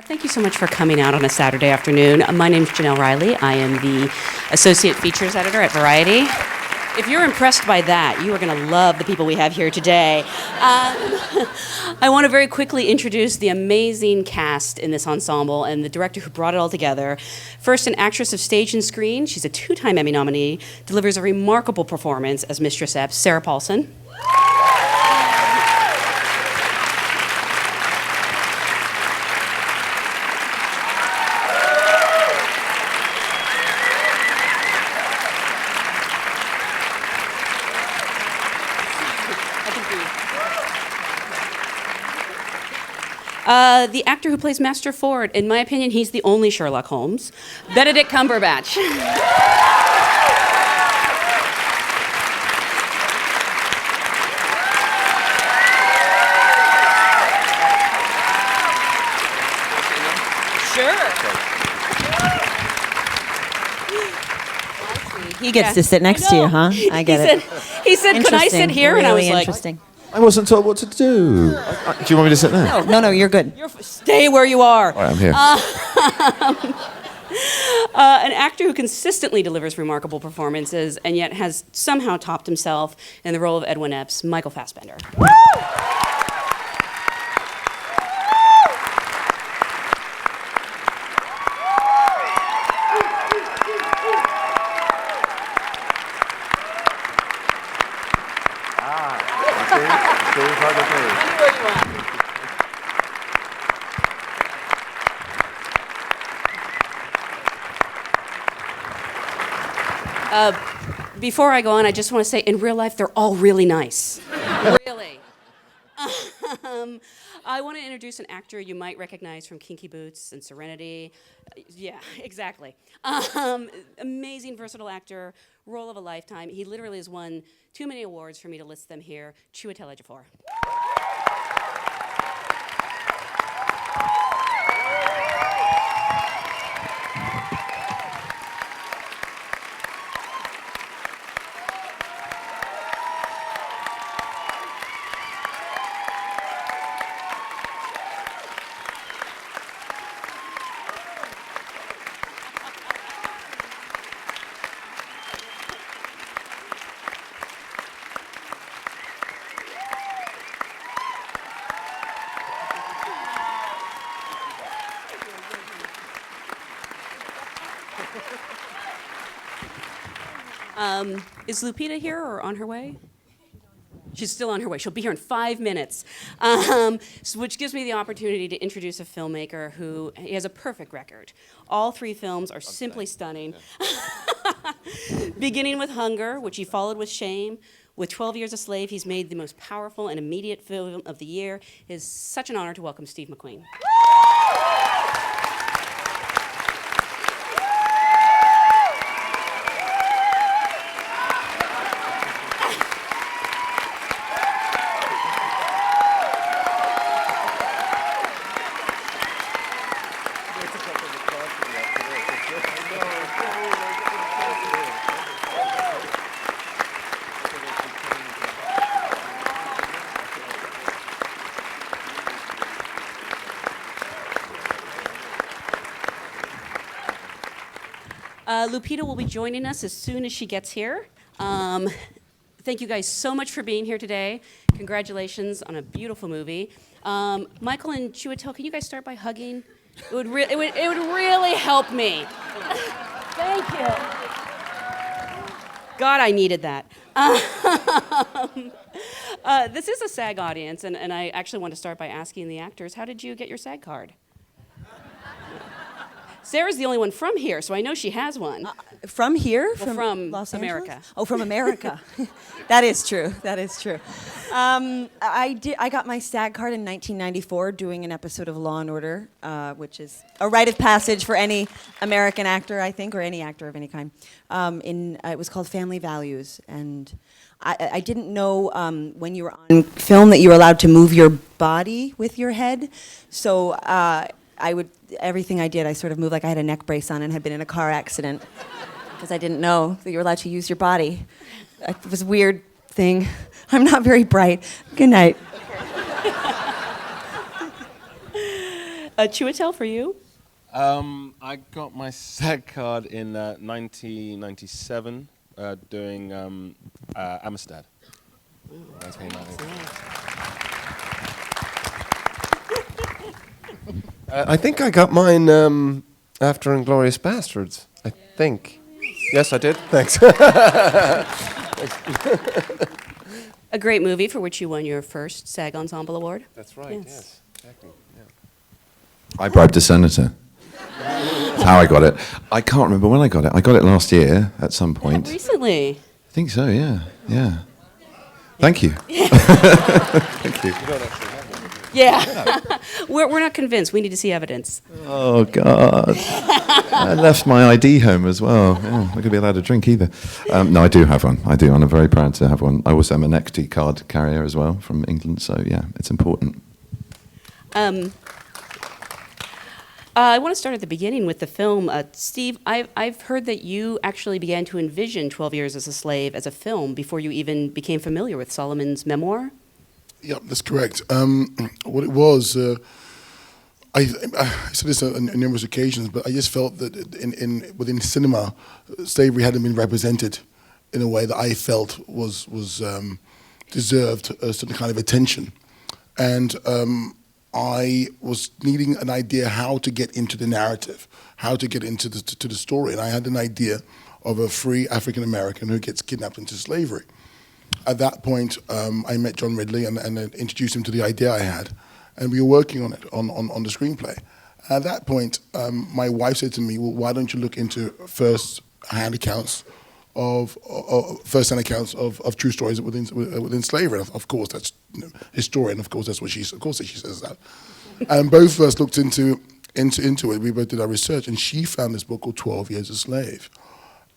Thank you so much for coming out on a Saturday afternoon. My name is Jenelle Riley. I am the Associate Features Editor at Variety. If you're impressed by that, you are going to love the people we have here today. I want to very quickly introduce the amazing cast in this ensemble and the director who brought it all together. First, an actress of stage and screen. She's a 2-time Emmy nominee, delivers a remarkable performance as Mistress Epps, Sarah Paulson. The actor who plays Master Ford, in my opinion, he's the only Sherlock Holmes, Benedict Cumberbatch. Sure. He gets to sit next to you, huh? I get it. He said, "Can I sit here?" And I was like, interesting. I wasn't told what to do. Do you want me to sit there? No, you're good. Stay where you are. All right, I'm here. An actor who consistently delivers remarkable performances and yet has somehow topped himself in the role of Edwin Epps, Michael Fassbender. Before I go on, I just want to say, in real life, they're all really nice. Really. I want to introduce an actor you might recognize from Kinky Boots and Serenity. Yeah, exactly. Amazing, versatile actor, role of a lifetime. He literally has won too many awards for me to list them here. Chiwetel Ejiofor. Is Lupita here or on her way? She's still on her way. She'll be here in 5 minutes, which gives me the opportunity to introduce a filmmaker who he has a perfect record. All 3 films are simply stunning. Yeah. Beginning with Hunger, which he followed with Shame. With 12 Years a Slave, he's made the most powerful and immediate film of the year. It is such an honor to welcome Steve McQueen. Lupita will be joining us as soon as she gets here. Thank you guys so much for being here today. Congratulations on a beautiful movie. Michael and Chiwetel, can you guys start by hugging? It would really help me. Thank you. God, I needed that. This is a SAG audience, and I actually want to start by asking the actors, how did you get your SAG card? Sarah's the only one from here, so I know she has one. From here? Well, from Los America. Angeles? Oh, from America. That is true. That is true. I got my SAG card in 1994 doing an episode of Law & Order, which is a rite of passage for any American actor, I think, or any actor of any kind. It was called Family Values, and I didn't know when you were on film that you were allowed to move your body with your head, so everything I did, I sort of moved like I had a neck brace on and had been in a car accident because I didn't know that you were allowed to use your body. It was a weird thing. I'm not very bright. Good night. Chiwetel, for you? I got my SAG card in 1997 doing Amistad. 1990. I think I got mine after Inglourious Bastards. I think. Yes, I did. Thanks. A great movie for which you won your first SAG Ensemble Award. That's right. Yes. Exactly. Yeah. I bribed a senator. That's how I got it. I can't remember when I got it. I got it last year at some point. Recently. I think so, yeah. Yeah. Thank you. Thank you. Yeah. We're not convinced. We need to see evidence. Oh, God. I left my ID home as well. Yeah, I'm not going to be allowed to drink either. No, I do have one. I do, and I'm very proud to have one. I also am an equity card carrier as well from England, so yeah, it's important. I want to start at the beginning with the film. Steve, I've heard that you actually began to envision 12 Years as a Slave as a film before you even became familiar with Solomon's memoir. Yeah, that's correct. What it was, I said this on numerous occasions, but I just felt that within cinema, slavery hadn't been represented in a way that I felt was deserved a certain kind of attention, and I was needing an idea how to get into the narrative, how to get into the story, and I had an idea of a free African American who gets kidnapped into slavery. At that point, I met John Ridley and introduced him to the idea I had, and we were working on it, on the screenplay. At that point, my wife said to me, well, why don't you look into first-hand accounts of true stories within slavery? And of course, that's historian. Of course, that's what she says that. And both of us looked into it. We both did our research, and she found this book called 12 Years a Slave.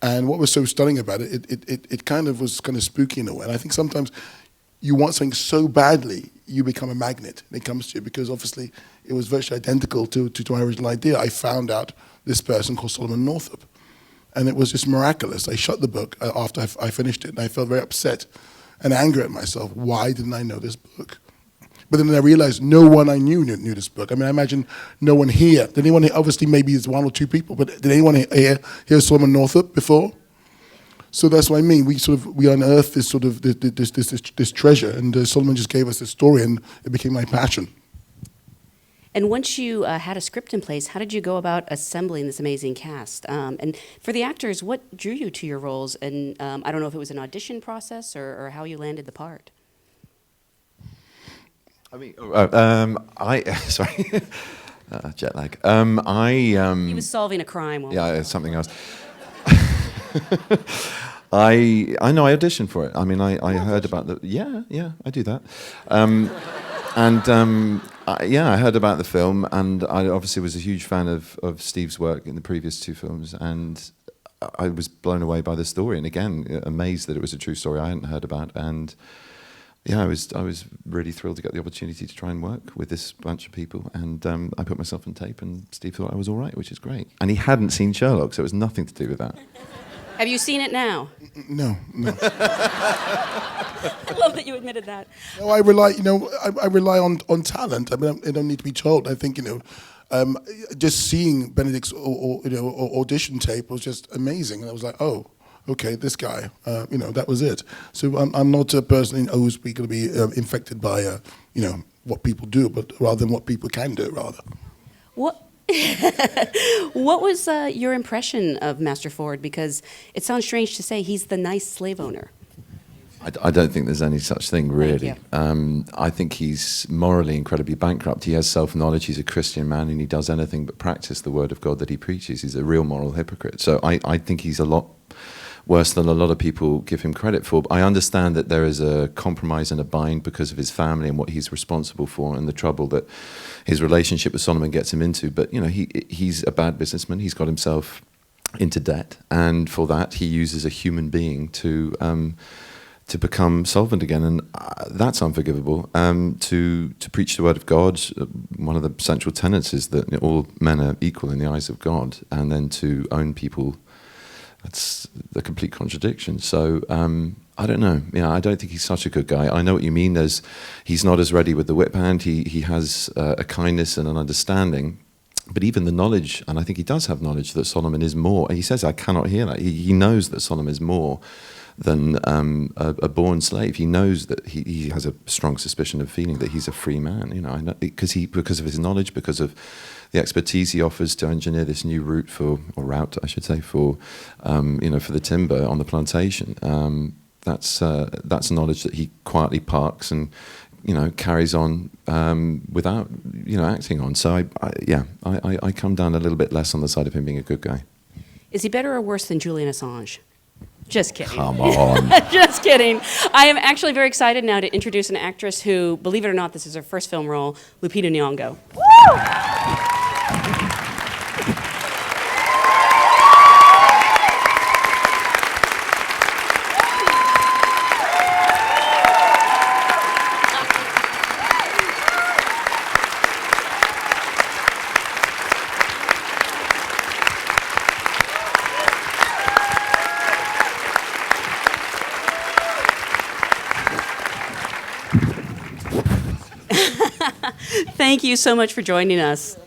And what was so stunning about it, it kind of was kind of spooky in a way. And I think sometimes you want something so badly, you become a magnet when it comes to you, because obviously it was virtually identical to my original idea. I found out this person called Solomon Northup, and it was just miraculous. I shut the book after I finished it, and I felt very upset and angry at myself. Why didn't I know this book? But then I realized no one I knew this book. I mean, I imagine no one here. Did anyone here, obviously maybe it's one or two people, but did anyone here hear Solomon Northup before? So that's what I mean. We unearthed this sort of this treasure, and Solomon just gave us this story, and it became my passion. And once you had a script in place, how did you go about assembling this amazing cast? And for the actors, what drew you to your roles? And I don't know if it was an audition process or how you landed the part. I mean, sorry, jet lag. He was solving a crime. Yeah, it's something else. I know I auditioned for it. I mean, I heard about the I do that. I heard about the film, and I obviously was a huge fan of Steve's work in the previous two films, and I was blown away by the story, and again amazed that it was a true story I hadn't heard about, and. Yeah, I was really thrilled to get the opportunity to try and work with this bunch of people, and I put myself on tape, and Steve thought I was all right, which is great. And he hadn't seen Sherlock, so it was nothing to do with that. Have you seen it now? No. I love that you admitted that. No, I rely on talent. I mean, I don't need to be told. I think just seeing Benedict's audition tape was just amazing, and I was like, oh. Okay, this guy, that was it. So I'm not a person who's going to be infected by, what people do, but rather than what people can do, rather. What was your impression of Master Ford? Because it sounds strange to say he's the nice slave owner. I don't think there's any such thing, really. Thank you. I think he's morally incredibly bankrupt. He has self-knowledge. He's a Christian man, and he does anything but practice the word of God that he preaches. He's a real moral hypocrite. So I think he's a lot worse than a lot of people give him credit for. But I understand that there is a compromise and a bind because of his family and what he's responsible for and the trouble that his relationship with Solomon gets him into. But, he's a bad businessman. He's got himself into debt. And for that, he uses a human being to become solvent again. And that's unforgivable. To preach the word of God, one of the central tenets is that all men are equal in the eyes of God. And then to own people, that's the complete contradiction. So I don't know. I don't think he's such a good guy. I know what you mean. He's not as ready with the whip hand. He has a kindness and an understanding. But even the knowledge, and I think he does have knowledge that Solomon is more. He says, I cannot hear that. He knows that Solomon is more than a born slave. He knows that he has a strong suspicion of feeling that he's a free man. I know, because of his knowledge, because of the expertise he offers to engineer this new route for for the timber on the plantation. That's knowledge that he quietly parks and carries on without acting on. So I come down a little bit less on the side of him being a good guy. Is he better or worse than Julian Assange? Just kidding. Come on. Just kidding. I am actually very excited now to introduce an actress who, believe it or not, this is her first film role, Lupita Nyong'o. Woo! Thank you so much for joining us.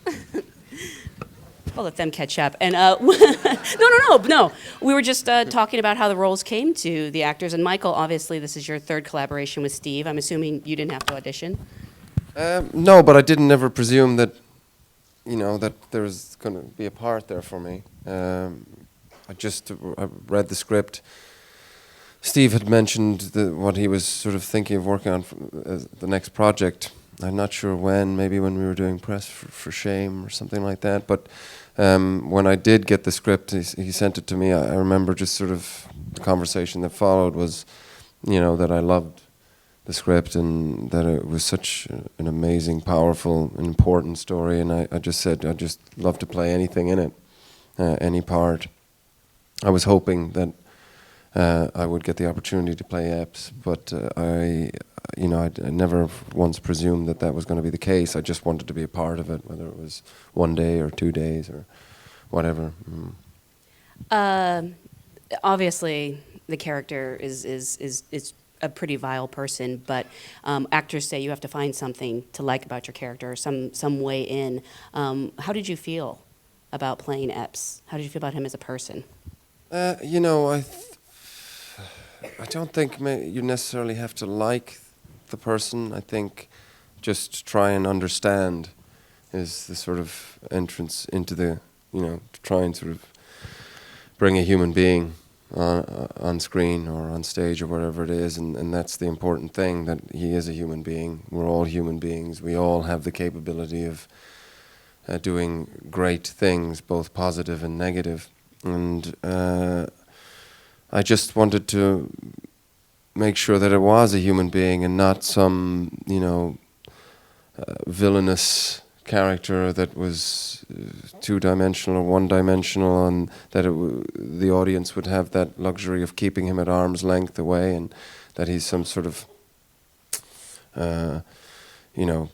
I'll let them catch up. And no. We were just talking about how the roles came to the actors. And Michael, obviously, this is your third collaboration with Steve. I'm assuming you didn't have to audition. No, but I didn't ever presume that, that there was going to be a part there for me. I read the script. Steve had mentioned what he was sort of thinking of working on the next project. I'm not sure when, maybe when we were doing press for Shame or something like that. But when I did get the script, he sent it to me. I remember just sort of the conversation that followed was, that I loved the script and that it was such an amazing, powerful, and important story. And I just said, I'd just love to play anything in it, any part. I was hoping that I would get the opportunity to play Epps, but I never once presumed that was going to be the case. I just wanted to be a part of it, whether it was 1 day or 2 days or whatever. Obviously, the character is a pretty vile person, but actors say you have to find something to like about your character, some way in. How did you feel about playing Epps? How did you feel about him as a person? I don't think you necessarily have to like the person. I think just try and understand is the sort of entrance into the, to try and sort of bring a human being on screen or on stage or whatever it is, and that's the important thing, that he is a human being. We're all human beings. We all have the capability of doing great things, both positive and negative. And I just wanted to make sure that it was a human being and not some, villainous character that was two-dimensional or one-dimensional, and that the audience would have that luxury of keeping him at arm's length away, and that he's some sort of,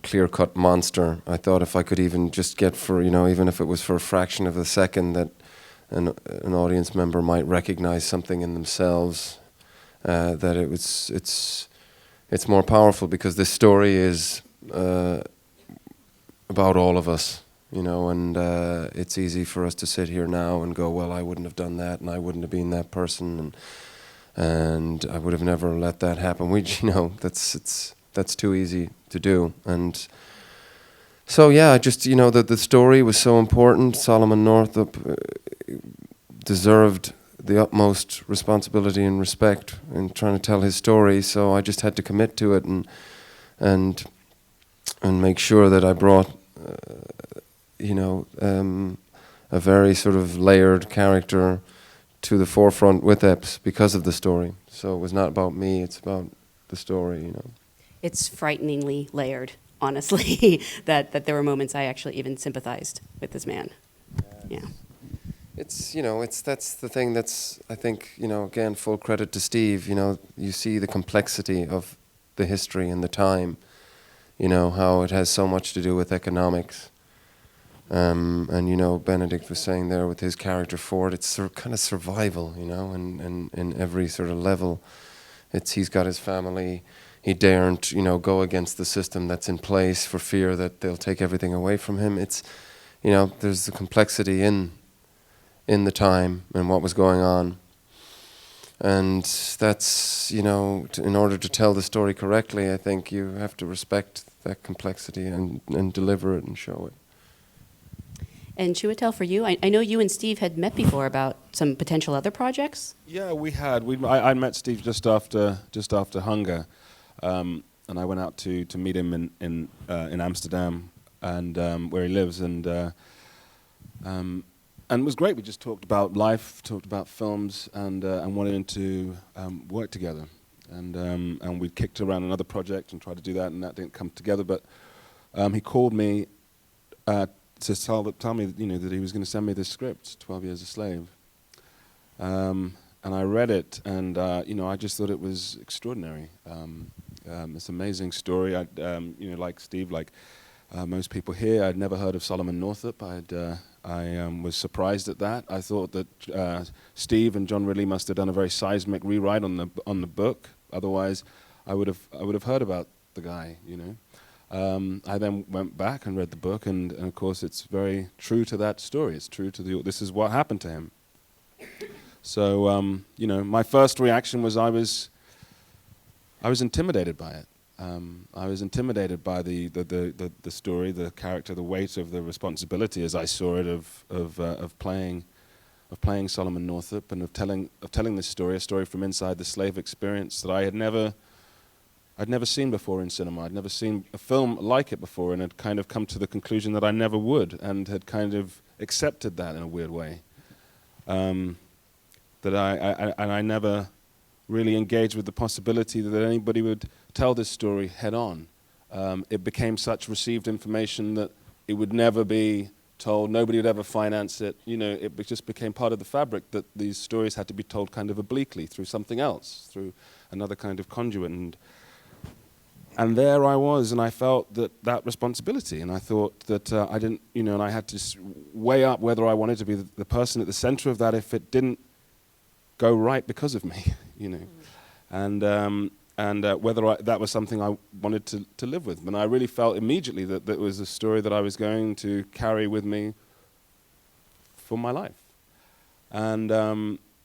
clear-cut monster. I thought if I could even just get for, even if it was for a fraction of a second, that an audience member might recognize something in themselves, that it's more powerful, because this story is about all of us, and it's easy for us to sit here now and go, well, I wouldn't have done that, and I wouldn't have been that person, and I would have never let that happen. That's too easy to do. And so I just the story was so important. Solomon Northup deserved the utmost responsibility and respect in trying to tell his story, so I just had to commit to it and make sure that I brought a very sort of layered character to the forefront with Epps because of the story. So it was not about me, it's about the story, It's frighteningly layered, honestly, that there were moments I actually even sympathized with this man. Yeah. That's the thing that's, I think, again, full credit to Steve, you see the complexity of the history and the time, how it has so much to do with economics. And Benedict was saying there with his character Ford, it's kind of survival, and in every sort of level. He's got his family. He daren't, go against the system that's in place for fear that they'll take everything away from him. It's, there's the complexity in the time and what was going on. And that's, in order to tell the story correctly, I think you have to respect that complexity and deliver it and show it. And Chiwetel, for you, I know you and Steve had met before about some potential other projects. Yeah, we had. I met Steve just after Hunger, and I went out to meet him in Amsterdam and where he lives, and it was great. We just talked about life, talked about films, and wanted to work together. And we kicked around another project and tried to do that, and that didn't come together. But he called me to tell me that he was going to send me this script, 12 Years a Slave. And I read it, and I just thought it was extraordinary. It's an amazing story. Like Steve, like most people here, I'd never heard of Solomon Northup. I was surprised at that. I thought that Steve and John Ridley must have done a very seismic rewrite on the book. Otherwise, I would have heard about the guy. I then went back and read the book, and of course, it's very true to that story. It's true to this is what happened to him. So, my first reaction was I was intimidated by it. I was intimidated by the story, the character, the weight of the responsibility, as I saw it, of playing Solomon Northup and of telling this story, a story from inside the slave experience that I'd never seen before in cinema. I'd never seen a film like it before, and had kind of come to the conclusion that I never would, and had kind of accepted that in a weird way. That I never really engaged with the possibility that anybody would tell this story head on. It became such received information that it would never be told, nobody would ever finance it. It just became part of the fabric that these stories had to be told kind of obliquely through something else, through another kind of conduit. And there I was, and I felt that responsibility, and I thought that I didn't, and I had to weigh up whether I wanted to be the person at the center of that if it didn't go right because of me, and whether that was something I wanted to live with. And I really felt immediately that that was a story that I was going to carry with me for my life. And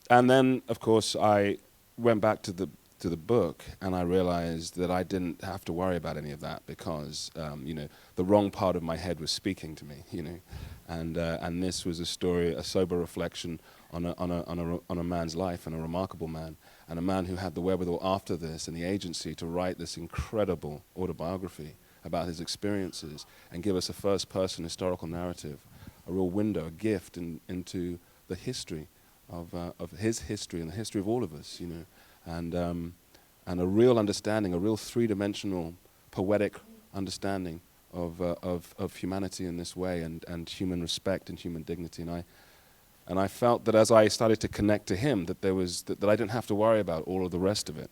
then, of course, I went back to the book, and I realized that I didn't have to worry about any of that because, the wrong part of my head was speaking to me, and this was a story, a sober reflection on a man's life, and a remarkable man, and a man who had the wherewithal after this and the agency to write this incredible autobiography about his experiences and give us a first-person historical narrative, a real window, a gift into the history of his history and the history of all of us, and a real understanding, a real three-dimensional poetic understanding of humanity in this way, and human respect and human dignity. And I felt that as I started to connect to him, that there was that I didn't have to worry about all of the rest of it.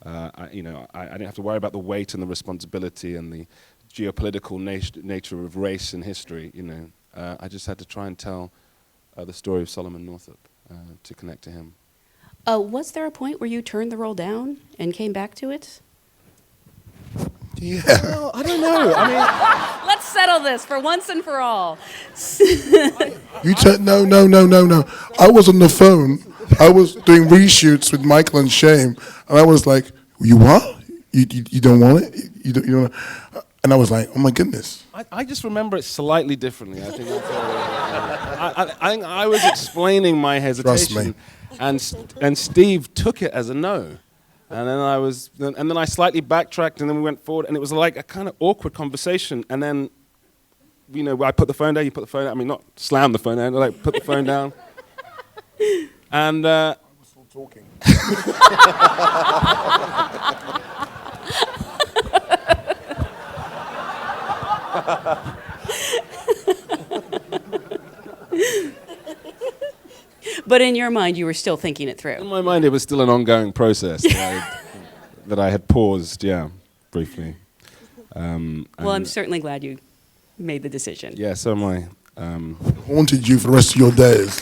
I didn't have to worry about the weight and the responsibility and the geopolitical nature of race and history. I just had to try and tell the story of Solomon Northup to connect to him. Was there a point where you turned the role down and came back to it? Yeah. Well, I don't know. Let's settle this for once and for all. No. I was on the phone. I was doing reshoots with Michael and Shame, and I was like, "You what? You don't want it? You don't?" And I was like, "Oh my goodness." I just remember it slightly differently. I think that's I think I was explaining my hesitation, and Steve took it as a no. And then I slightly backtracked, and then we went forward, and it was like a kind of awkward conversation. And then, I put the phone down, you put the phone down. I mean, not slam the phone down, like put the phone down. And I was still talking. But in your mind, you were still thinking it in through. my mind, it was still an ongoing process that I had paused, briefly. Well, I'm certainly glad you made the decision. Yeah, so am I. Haunted you for the rest of your days.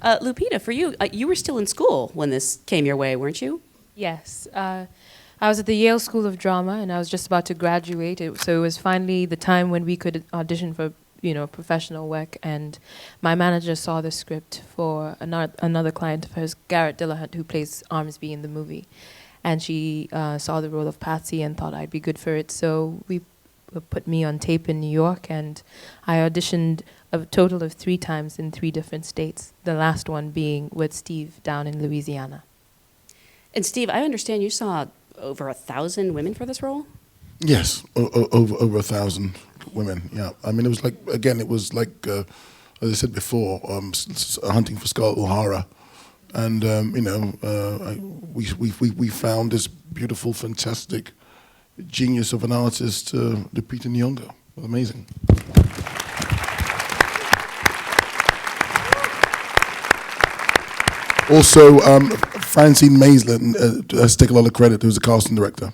Lupita, for you, you were still in school when this came your way, weren't you? Yes. I was at the Yale School of Drama, and I was just about to graduate. So it was finally the time when we could audition for, professional work. And my manager saw the script for another client of hers, Garrett Dillahunt, who plays Armsby in the movie. And she saw the role of Patsy and thought I'd be good for it. So we put me on tape in New York, and I auditioned a total of 3 times in 3 different states, the last one being with Steve down in Louisiana. And Steve, I understand you saw over 1,000 women for this role? Yes, over 1,000 women. Yeah, I mean, it was like as I said before, hunting for Scarlett O'Hara, and we found this beautiful, fantastic genius of an artist, Lupita Nyong'o. It was amazing. Also, Francine Maisland has to take a lot of credit. Who's the casting director?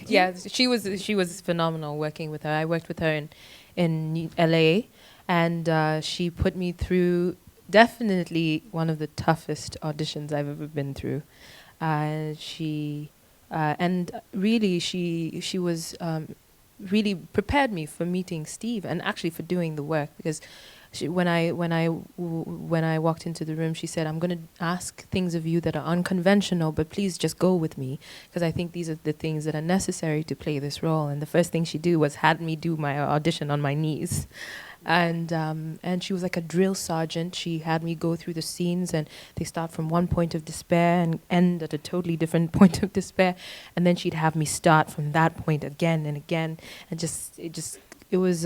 Yeah, she was phenomenal working with her. I worked with her in LA, and she put me through definitely one of the toughest auditions I've ever been through. She was really prepared me for meeting Steve and actually for doing the work, because when I walked into the room, she said, "I'm going to ask things of you that are unconventional, but please just go with me, because I think these are the things that are necessary to play this role." And the first thing she did was had me do my audition on my knees. And she was like a drill sergeant. She had me go through the scenes, and they start from one point of despair and end at a totally different point of despair. And then she'd have me start from that point again and again, and it was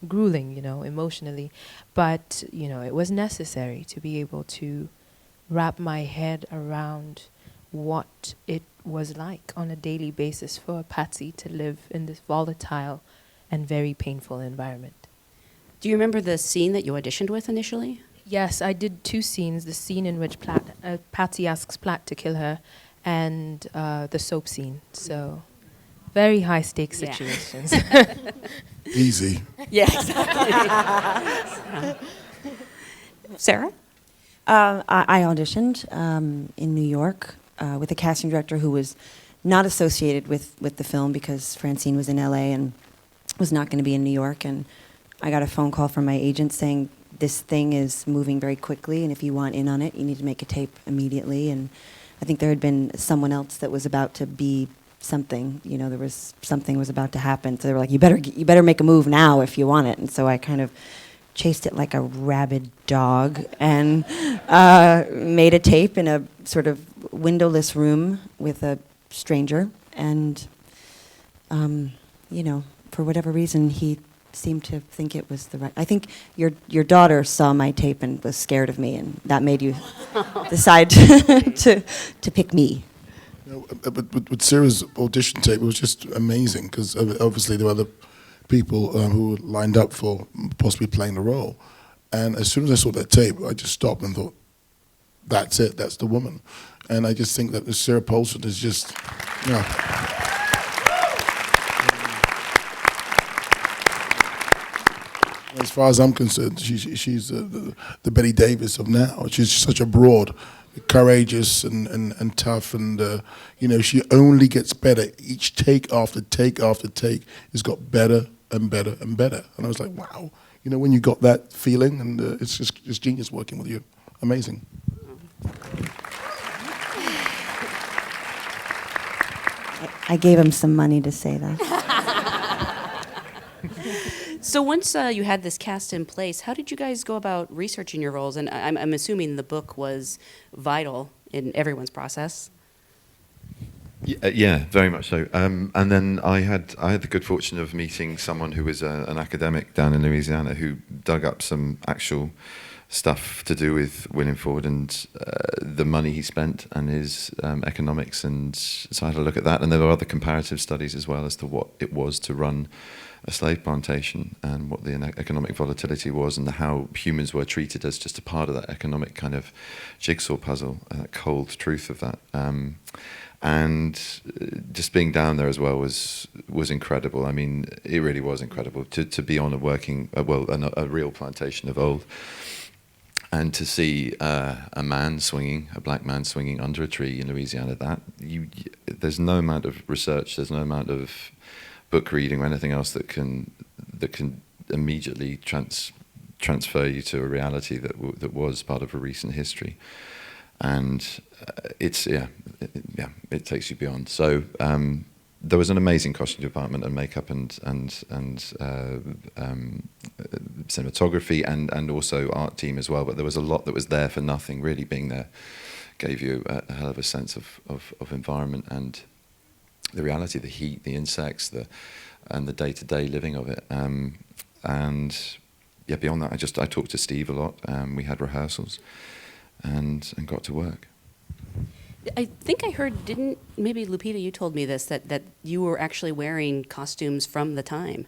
grueling, emotionally. But, it was necessary to be able to wrap my head around what it was like on a daily basis for Patsy to live in this volatile and very painful environment. Do you remember the scene that you auditioned with initially? Yes, I did 2 scenes. The scene in which Patsy asks Platt to kill her, and the soap scene. So, very high stakes situations. Easy. Yeah, exactly. Sarah? I auditioned in New York with a casting director who was not associated with the film, because Francine was in LA and was not going to be in New York. And I got a phone call from my agent saying, "This thing is moving very quickly, and if you want in on it, you need to make a tape immediately." And I think there had been someone else that was about to be something. There was something was about to happen. So they were like, "You better make a move now if you want it." And so I kind of chased it like a rabid dog and made a tape in a sort of windowless room with a stranger. And for whatever reason, he seemed to think it was the right. I think your daughter saw my tape and was scared of me, and that made you decide to pick me. But with Sarah's audition tape, it was just amazing, because obviously there were other people who were lined up for possibly playing the role. And as soon as I saw that tape, I just stopped and thought, that's it, that's the woman. And I just think that Sarah Paulson is just, as far as I'm concerned, she's the Betty Davis of now. She's such a broad, courageous and tough, and she only gets better. Each take after take after take has got better and better and better. And I was like, wow, when you got that feeling, and it's genius working with you. Amazing. I gave him some money to say that. So once you had this cast in place, how did you guys go about researching your roles? And I'm assuming the book was vital in everyone's process. Yeah, very much so. And then I had the good fortune of meeting someone who was an academic down in Louisiana who dug up some actual stuff to do with William Ford and the money he spent and his economics. And so I had a look at that. And there were other comparative studies as well as to what it was to run a slave plantation and what the economic volatility was and how humans were treated as just a part of that economic kind of jigsaw puzzle, that cold truth of that. And just being down there as well was incredible. I mean, it really was incredible to be on a real plantation of old. And to see a black man swinging under a tree in Louisiana, there's no amount of research, there's no amount of book reading or anything else that can immediately transfer you to a reality that was part of a recent history, and it takes you beyond. So there was an amazing costume department and makeup and cinematography and also art team as well. But there was a lot that was there for nothing. Really being there gave you a hell of a sense of environment and the reality, the heat, the insects, and the day-to-day living of it. And yeah, beyond that, I talked to Steve a lot. We had rehearsals and got to work. I think I heard, maybe Lupita, you told me this, that you were actually wearing costumes from the time.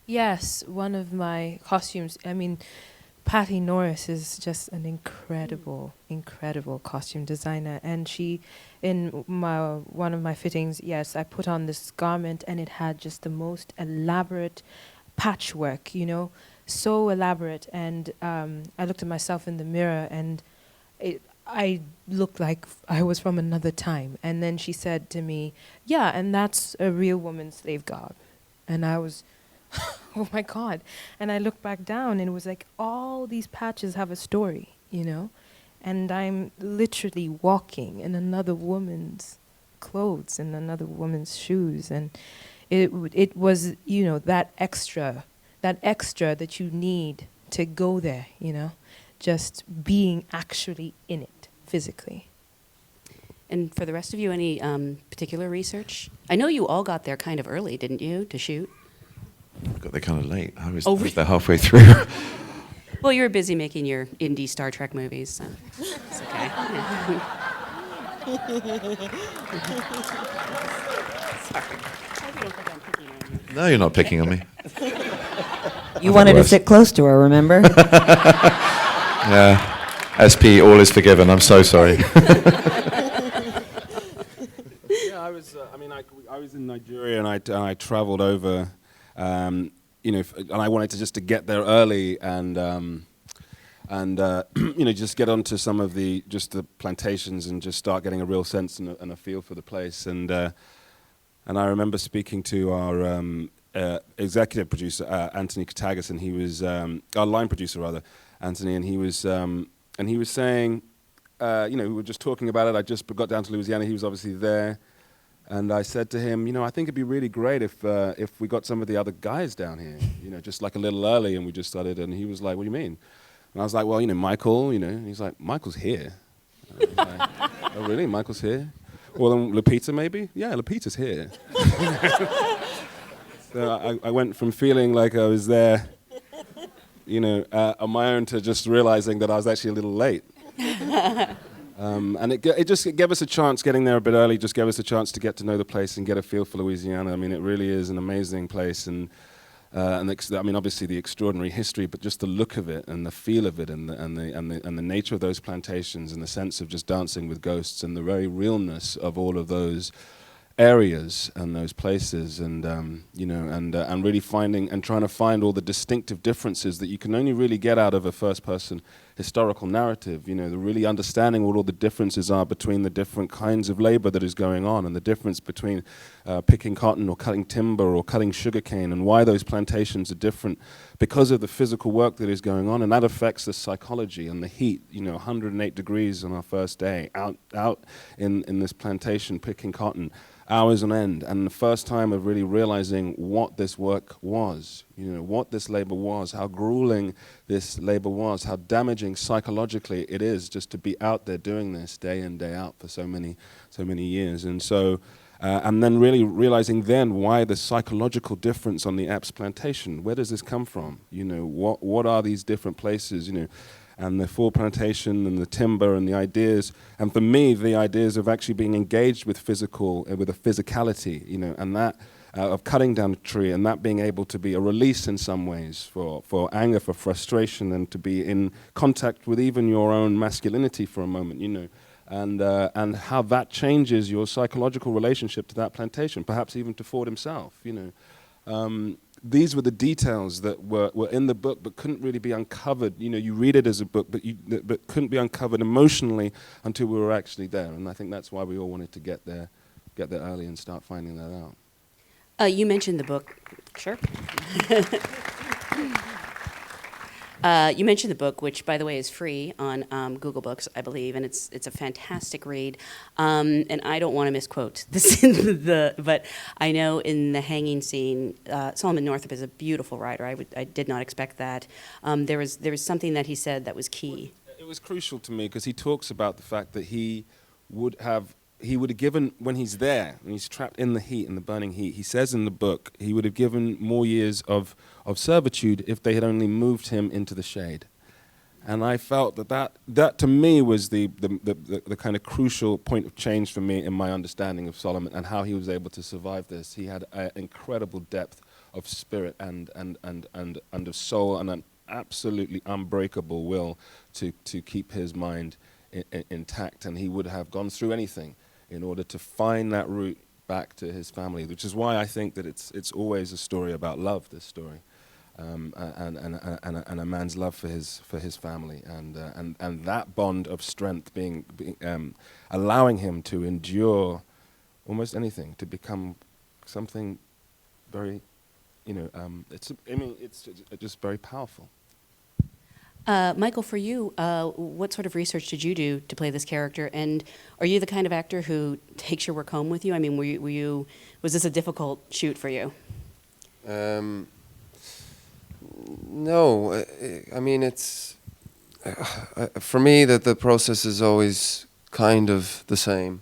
Yes, one of my costumes, I mean, Patty Norris is just an incredible costume designer. And in one of my fittings, yes, I put on this garment and it had just the most elaborate patchwork, so elaborate. And I looked at myself in the mirror and I looked like I was from another time. And then she said to me, yeah, and that's a real woman's slave garb. And I was, oh my God. And I looked back down and it was like all these patches have a story, And I'm literally walking in another woman's clothes and another woman's shoes. And it was, that extra that you need to go there, just being actually in it physically. And for the rest of you, any particular research? I know you all got there kind of early, didn't you, to shoot? I got there kind of late. I was really? there halfway through. Well, you were busy making your indie Star Trek movies, so it's okay. Sorry. No, you're not picking on me. You wanted to sit close to her, remember? Yeah. SP, all is forgiven. I'm so sorry. Yeah, I was. I was in Nigeria, and I travelled over. And I wanted to get there early, and just get onto some of the plantations and just start getting a real sense and a feel for the place. And I remember speaking to our executive producer, Anthony Katagas, and he was our line producer rather, Anthony, and he was saying, we were just talking about it. I just got down to Louisiana. He was obviously there. And I said to him, I think it'd be really great if we got some of the other guys down here, just like a little early, and we just started. And he was like, "What do you mean?" And I was like, "Well, Michael, and he's like, "Michael's here." And I was like, "Oh, really? Michael's here?" Well, then Lupita, maybe? Yeah, Lupita's here. So I went from feeling like I was there, on my own, to just realizing that I was actually a little late. And it just gave us a chance, getting there a bit early, just gave us a chance to get to know the place and get a feel for Louisiana. I mean, it really is an amazing place, and obviously the extraordinary history, but just the look of it and the feel of it, and the nature of those plantations, and the sense of just dancing with ghosts, and the very realness of all of those areas and those places, and really finding and trying to find all the distinctive differences that you can only really get out of a first-person historical narrative. The really understanding what all the differences are between the different kinds of labor that is going on, and the difference between picking cotton or cutting timber or cutting sugarcane, and why those plantations are different because of the physical work that is going on, and that affects the psychology and the heat. 108 degrees on our first day out in this plantation picking cotton, hours on end, and the first time of really realizing what this work was, what this labor was, how grueling this labor was, how damaging psychologically it is just to be out there doing this day in, day out for so many years. And so, and then really realizing then why the psychological difference on the Epps plantation. Where does this come from? What are these different places, and the full plantation and the timber and the ideas, and for me, the ideas of actually being engaged with a physicality, and that of cutting down a tree, and that being able to be a release in some ways for anger, for frustration, and to be in contact with even your own masculinity for a moment, and how that changes your psychological relationship to that plantation, perhaps even to Ford himself, these were the details that were in the book but couldn't really be uncovered. You know, you read it as a book, but couldn't be uncovered emotionally until we were actually there. And I think that's why we all wanted to get there early and start finding that out. You mentioned the book. Sure. You mentioned the book, which, by the way, is free on Google Books, I believe, and it's a fantastic read. And I don't want to misquote this, but I know in the hanging scene, Solomon Northup is a beautiful writer. I did not expect that. There was something that he said that was key. It was crucial to me because he talks about the fact that he would have given, when he's there, when he's trapped in the heat, in the burning heat, he says in the book, he would have given more years of servitude if they had only moved him into the shade. And I felt that to me was the kind of crucial point of change for me in my understanding of Solomon and how he was able to survive this. He had an incredible depth of spirit and of soul and an absolutely unbreakable will to keep his mind intact, and he would have gone through anything in order to find that route back to his family, which is why I think that it's always a story about love, this story, and a man's love for his family, and that bond of strength being allowing him to endure almost anything, to become something very, it's just very powerful. Michael, for you, what sort of research did you do to play this character? And are you the kind of actor who takes your work home with you? I mean, was this a difficult shoot for you? No, I mean, it's for me that the process is always kind of the same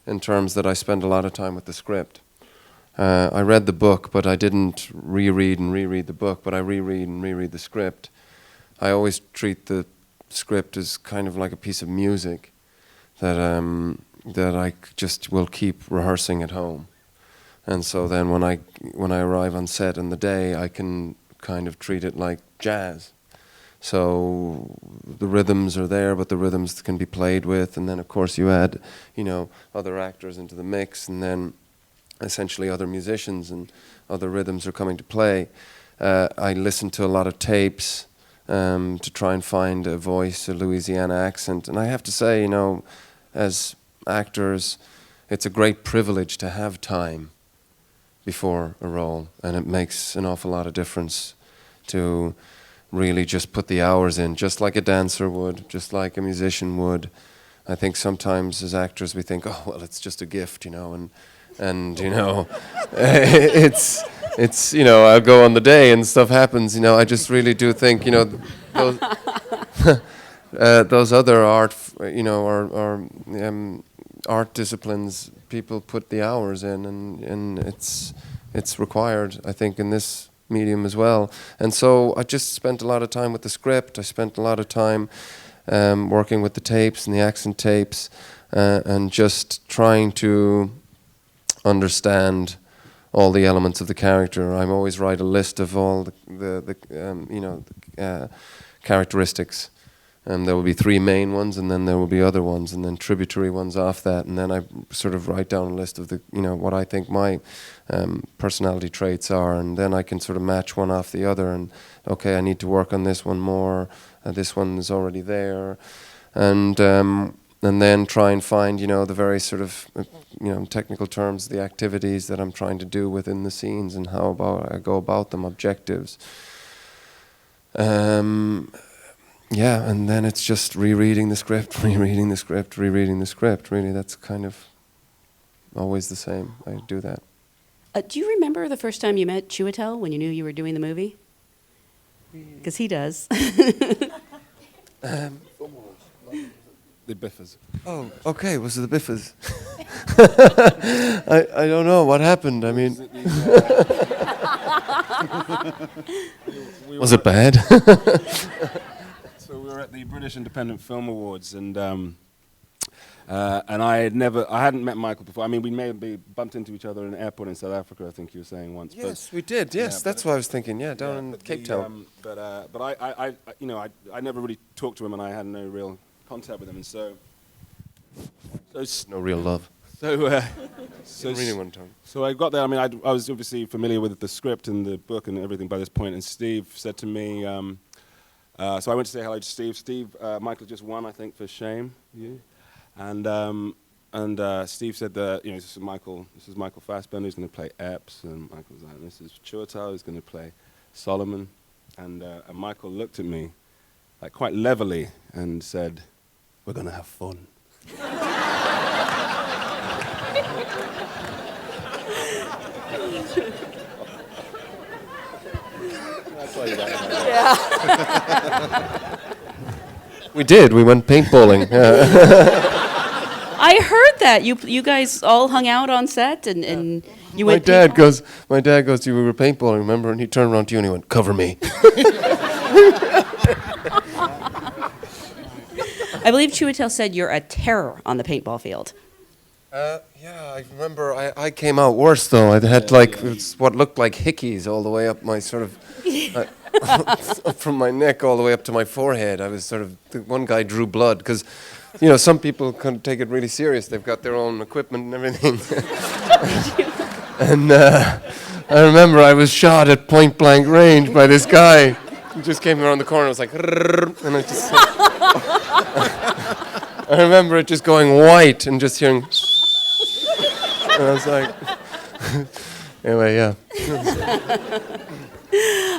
in terms that I spend a lot of time with the script. I read the book, but I didn't reread and reread the book, but I reread and reread the script. I always treat the script as kind of like a piece of music that I just will keep rehearsing at home, and so then when I arrive on set in the day, I can kind of treat it like jazz. So the rhythms are there, but the rhythms can be played with, and then of course you add, other actors into the mix, and then essentially other musicians and other rhythms are coming to play. I listen to a lot of tapes. To try and find a voice, a Louisiana accent. And I have to say, as actors, it's a great privilege to have time before a role, and it makes an awful lot of difference to really just put the hours in, just like a dancer would, just like a musician would. I think sometimes as actors we think, oh, well, it's just a gift, and it's I'll go on the day and stuff happens. I just really do think those those other art or art disciplines, people put the hours in, and it's required, I think, in this medium as well. And so I just spent a lot of time with the script. I spent a lot of time working with the tapes and the accent tapes, and just trying to understand all the elements of the character. I always write a list of all the characteristics, and there will be 3 main ones, and then there will be other ones, and then tributary ones off that, and then I sort of write down a list of the what I think my personality traits are, and then I can sort of match one off the other, and okay, I need to work on this one more. This one is already there, and then try and find, the very sort of, technical terms, the activities that I'm trying to do within the scenes and how I go about them, objectives. And then it's just rereading the script. Really, that's kind of always the same. I do that. Do you remember the first time you met Chiwetel when you knew you were doing the movie? Because he does. The Biffers. Oh, okay. Was it the Biffers? I don't know what happened. I mean, was it bad? So we were at the British Independent Film Awards, and I hadn't met Michael before. I mean, we may have bumped into each other in an airport in South Africa, I think you were saying once. Yes, we did. Yes, that's what I was thinking. Yeah, down in Cape Town. But I never really talked to him, and I had no real contact with him, and so no real love. So, Really one time. so I got there. I mean, I was obviously familiar with the script and the book and everything by this point. And Steve said to me, so I went to say hello to Steve. Steve, Michael just won, I think, for Shame. You. And Steve said that, you know, this is Michael Fassbender who's going to play Epps, and Michael was like, this is Chiwetel who's going to play Solomon. And Michael looked at me, like quite levelly, and said, "We're going to have fun." We did. We went paintballing. I heard that you guys all hung out on set and you My went. dad paintball? goes to you. We were paintballing, remember? And he turned around to you and he went, "Cover me." I believe Chiwetel said you're a terror on the paintball field. Yeah, I remember. I came out worse though. I had like it's what looked like hickeys all the way up my sort of. From my neck all the way up to my forehead. I was sort of, one guy drew blood because, you know, some people can take it really serious. They've got their own equipment and everything. And I remember I was shot at point blank range by this guy. He just came around the corner. I was like, and I just, I remember it just going white and just hearing, and I was like, anyway, yeah.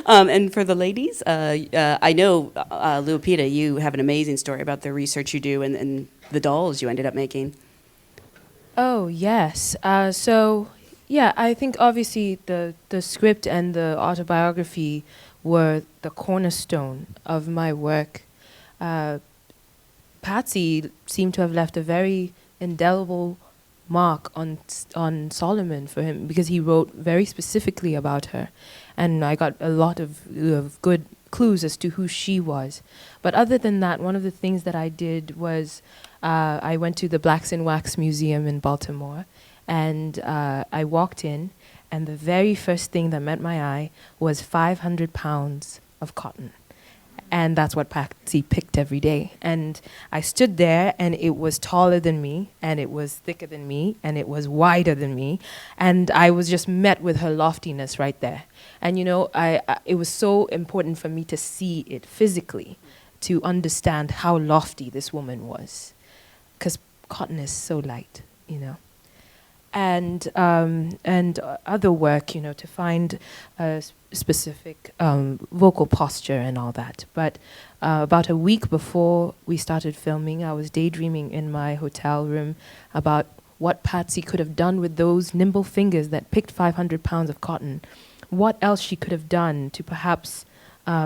And for the ladies, I know, Lupita, you have an amazing story about the research you do and the dolls you ended up making. Oh, yes. So, yeah, I think obviously the script and the autobiography were the cornerstone of my work. Patsy seemed to have left a very indelible mark on Solomon for him because he wrote very specifically about her. And I got a lot of good clues as to who she was. But other than that, one of the things that I did was I went to the Blacks in Wax Museum in Baltimore, and I walked in, and the very first thing that met my eye was 500 pounds of cotton. And that's what Patsy picked every day. And I stood there, and it was taller than me, and it was thicker than me, and it was wider than me. And I was just met with her loftiness right there. And, you know, it was so important for me to see it physically to understand how lofty this woman was. Because cotton is so light, you know. And other work, you know, to find specific vocal posture and all that. But about a week before we started filming, I was daydreaming in my hotel room about what Patsy could have done with those nimble fingers that picked 500 pounds of cotton. What else she could have done to perhaps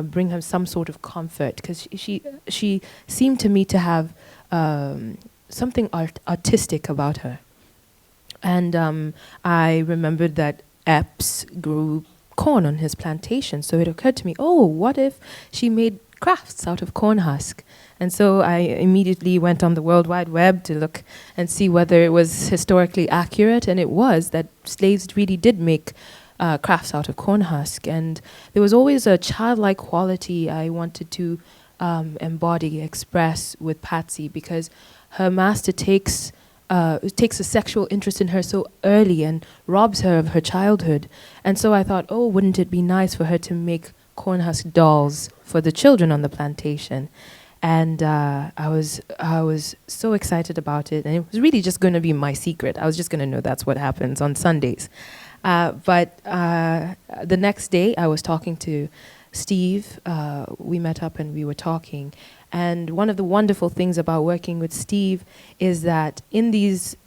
bring her some sort of comfort. Because she seemed to me to have something artistic about her. And I remembered that Epps grew corn on his plantation. So it occurred to me, oh, what if she made crafts out of corn husk? And so I immediately went on the World Wide Web to look and see whether it was historically accurate. And it was, that slaves really did make crafts out of corn husk. And there was always a childlike quality I wanted to embody, express with Patsy, because her master takes a sexual interest in her so early and robs her of her childhood. And so I thought, oh, wouldn't it be nice for her to make corn husk dolls for the children on the plantation? And I was so excited about it, and it was really just going to be my secret. I was just going to know that's what happens on Sundays. But the next day, I was talking to Steve. We met up and we were talking. And one of the wonderful things about working with Steve is that in these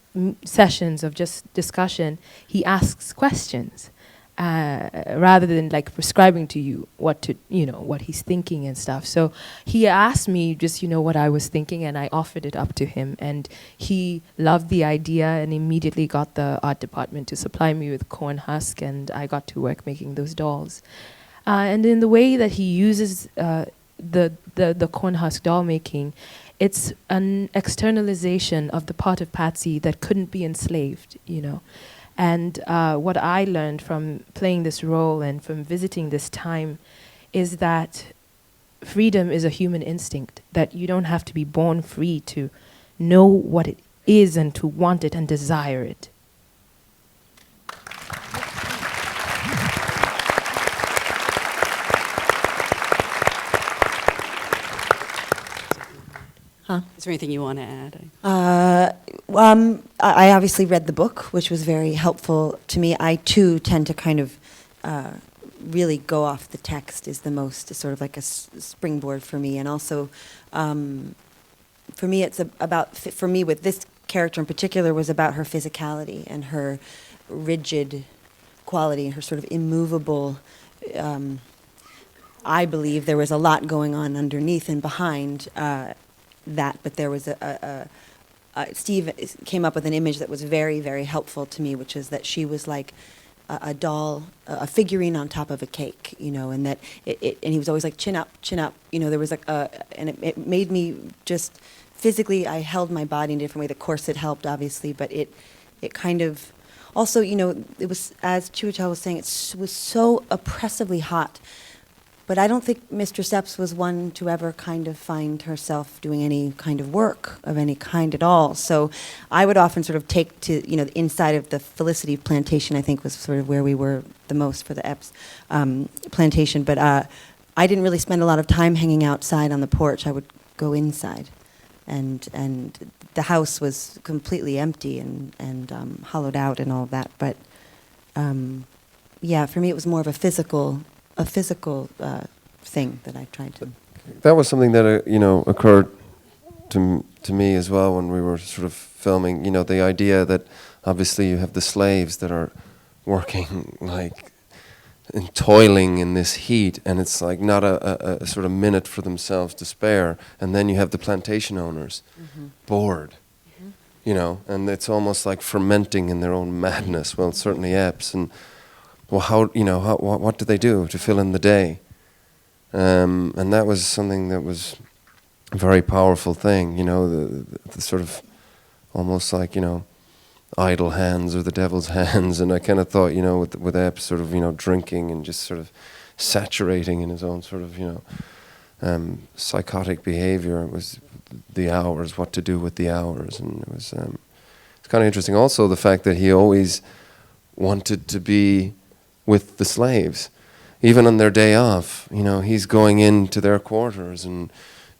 sessions of just discussion, he asks questions rather than like prescribing to you what he's thinking and stuff. So he asked me just, what I was thinking, and I offered it up to him. And he loved the idea and immediately got the art department to supply me with corn husk, and I got to work making those dolls. And in the way that he uses the corn husk doll making, it's an externalization of the part of Patsy that couldn't be enslaved, And what I learned from playing this role and from visiting this time is that freedom is a human instinct, that you don't have to be born free to know what it is and to want it and desire it. Is there anything you want to add? I obviously read the book, which was very helpful to me. I too tend to kind of really go off the text is the most sort of like a springboard for me, and also for me it's for me with this character in particular was about her physicality and her rigid quality and her sort of immovable. I believe there was a lot going on underneath and behind that, but there was Steve came up with an image that was very, very helpful to me, which is that she was like a doll, a figurine on top of a cake, you know, and that and he was always like chin up, you know. There was like and it made me just physically. I held my body in a different way. The corset helped, obviously, but it kind of also, you know, it was, as Chiwetel was saying, it was so oppressively hot. But I don't think Mistress Epps was one to ever kind of find herself doing any kind of work of any kind at all. So I would often sort of take to, you know, the inside of the Felicity plantation, I think was sort of where we were the most for the Epps plantation. But I didn't really spend a lot of time hanging outside on the porch. I would go inside. And the house was completely empty and hollowed out and all of that. But yeah, for me it was more of a physical thing that I tried to. That was something that you know, occurred to me as well when we were sort of filming. You know, the idea that obviously you have the slaves that are working like and toiling in this heat, and it's like not a sort of minute for themselves to spare. And then you have the plantation owners bored, you know, and it's almost like fermenting in their own madness. Well, certainly Epps. And well, how, you know, what do they do to fill in the day? And that was something that was a very powerful thing, you know, the sort of almost like, you know, idle hands or the devil's hands. And I kind of thought, you know, with Epps sort of, you know, drinking and just sort of saturating in his own sort of, you know, psychotic behavior. It was the hours, what to do with the hours. And it was it's kind of interesting also the fact that he always wanted to be with the slaves. Even on their day off, you know, he's going into their quarters and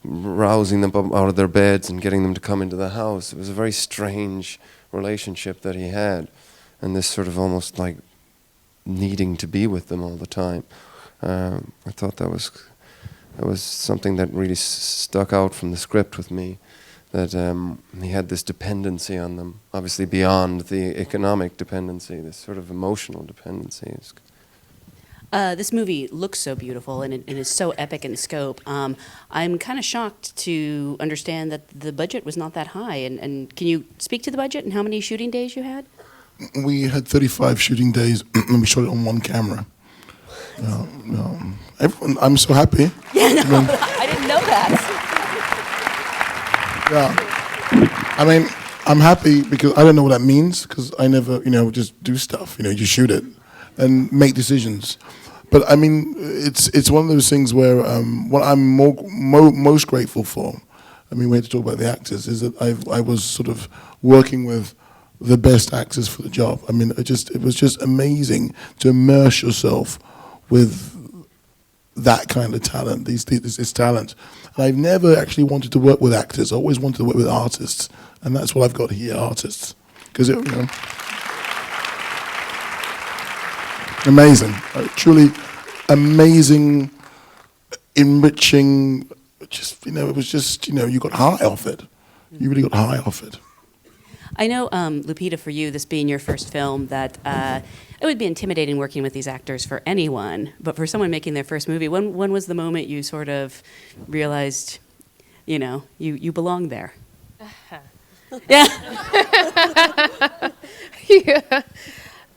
rousing them up out of their beds and getting them to come into the house. It was a very strange relationship that he had, and this sort of almost like needing to be with them all the time. I thought that was something that really stuck out from the script with me, that he had this dependency on them, obviously beyond the economic dependency, this sort of emotional dependency. This movie looks so beautiful and it is so epic in scope. I'm kind of shocked to understand that the budget was not that high. And can you speak to the budget and how many shooting days you had? We had 35 shooting days, and we shot it on one camera. Everyone, I'm so happy. Yeah, no, I didn't know that. Yeah, I mean, I'm happy because I don't know what that means, because I never, you know, just do stuff. You know, you shoot it and make decisions. But I mean, it's one of those things where what I'm most grateful for, I mean, we had to talk about the actors, is that I was sort of working with the best actors for the job. I mean, it was just amazing to immerse yourself with that kind of talent, this talent. And I've never actually wanted to work with actors. I always wanted to work with artists, and that's what I've got here, artists, because you know. Amazing, truly amazing, enriching. Just, you know, it was just, you know, you got high off it. You really got high off it. I know, Lupita, for you, this being your first film, that it would be intimidating working with these actors for anyone, but for someone making their first movie, when was the moment you sort of realized, you know, you belong there? Yeah. Yeah.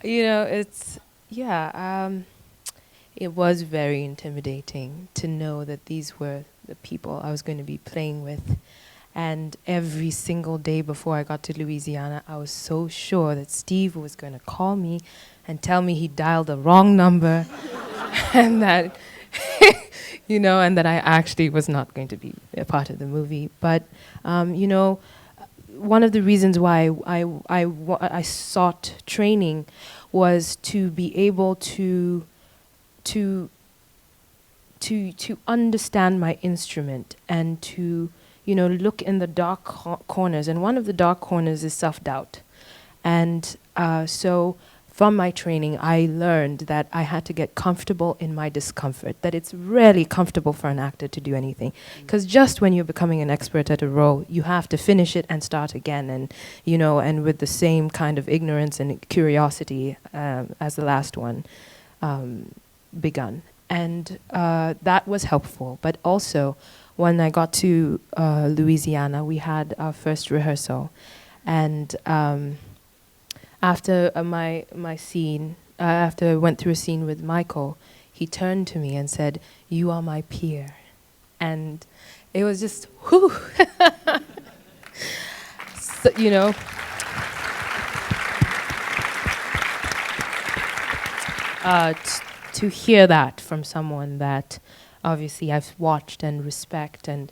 You know, it's. Yeah, it was very intimidating to know that these were the people I was going to be playing with. And every single day before I got to Louisiana, I was so sure that Steve was going to call me and tell me he dialed the wrong number and that, you know, and that I actually was not going to be a part of the movie. But, you know, one of the reasons why I sought training was to be able to understand my instrument and to, you know, look in the dark corners. And one of the dark corners is self-doubt. And so from my training, I learned that I had to get comfortable in my discomfort, that it's rarely comfortable for an actor to do anything. Because just when you're becoming an expert at a role, you have to finish it and start again, and, you know, and with the same kind of ignorance and curiosity as the last one begun. And that was helpful. But also, when I got to Louisiana, we had our first rehearsal. And after my scene, after I went through a scene with Michael, he turned to me and said, "You are my peer." And it was just, whew. So, you know. To hear that from someone that obviously I've watched and respect and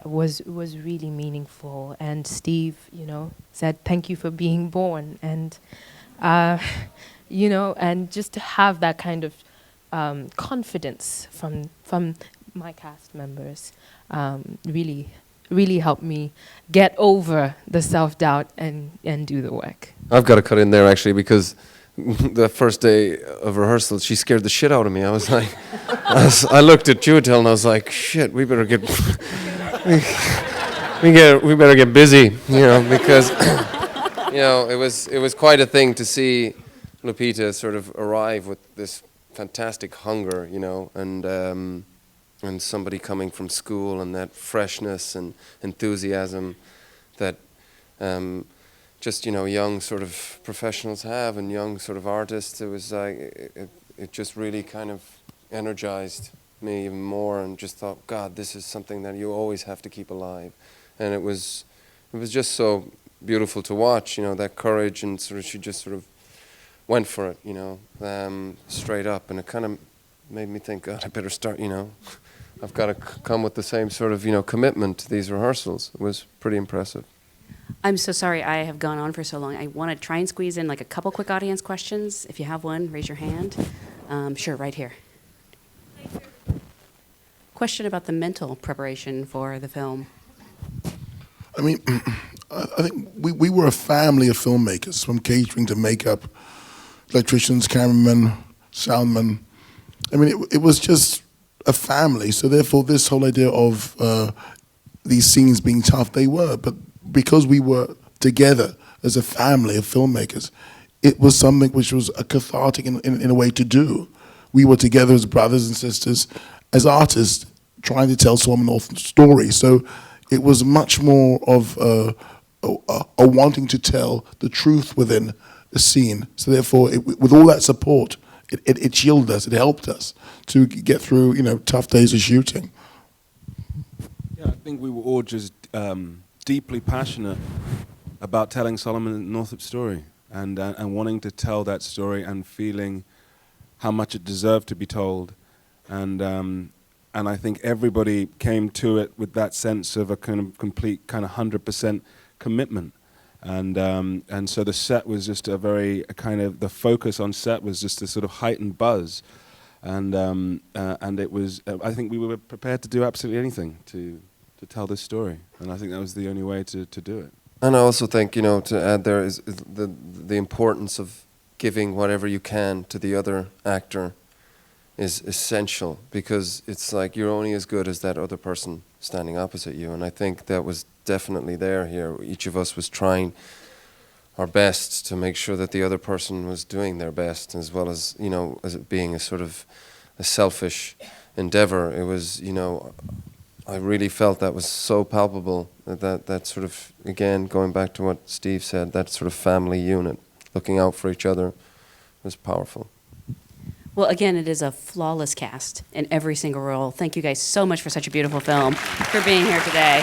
was really meaningful. And Steve, you know, said thank you for being born, and you know, and just to have that kind of confidence from my cast members really helped me get over the self-doubt and do the work. I've got to cut in there actually, because the first day of rehearsal, she scared the shit out of me. I was like, I looked at Chiwetel and I was like, shit, we better get, we better get busy, you know, because, you know, it was quite a thing to see Lupita sort of arrive with this fantastic hunger, you know, and somebody coming from school and that freshness and enthusiasm that. Just, you know, young sort of professionals have, and young sort of artists. It was like, it just really kind of energized me even more, and just thought, God, this is something that you always have to keep alive. And it was just so beautiful to watch, you know, that courage, and sort of she just sort of went for it, you know, straight up. And it kind of made me think, God, I better start, you know, I've got to come with the same sort of, you know, commitment to these rehearsals. It was pretty impressive. I'm so sorry I have gone on for so long. I want to try and squeeze in like a couple quick audience questions. If you have one, raise your hand. Sure, right here. Question about the mental preparation for the film. I mean, I think we were a family of filmmakers, from catering to makeup, electricians, cameramen, soundmen. I mean, it was just a family. So therefore, this whole idea of these scenes being tough, they were. But because we were together as a family of filmmakers, it was something which was a cathartic in a way to do. We were together as brothers and sisters, as artists, trying to tell someone else's story. So it was much more of a wanting to tell the truth within the scene. So therefore, with all that support, it shielded us, it helped us to get through, you know, tough days of shooting. Yeah, I think we were all just deeply passionate about telling Solomon Northup's story, and wanting to tell that story, and feeling how much it deserved to be told, and I think everybody came to it with that sense of a kind of complete, kind of 100% commitment, and so the set was just a very kind of, the focus on set was just a sort of heightened buzz, and it was, I think we were prepared to do absolutely anything to tell this story, and I think that was the only way to do it. And I also think, you know, to add there is the importance of giving whatever you can to the other actor is essential, because it's like you're only as good as that other person standing opposite you, and I think that was definitely there here. Each of us was trying our best to make sure that the other person was doing their best, as well as, you know, as it being a sort of a selfish endeavor. It was, you know, I really felt that was so palpable, that sort of, again, going back to what Steve said, that sort of family unit, looking out for each other, was powerful. Well, again, it is a flawless cast in every single role. Thank you guys so much for such a beautiful film, for being here today.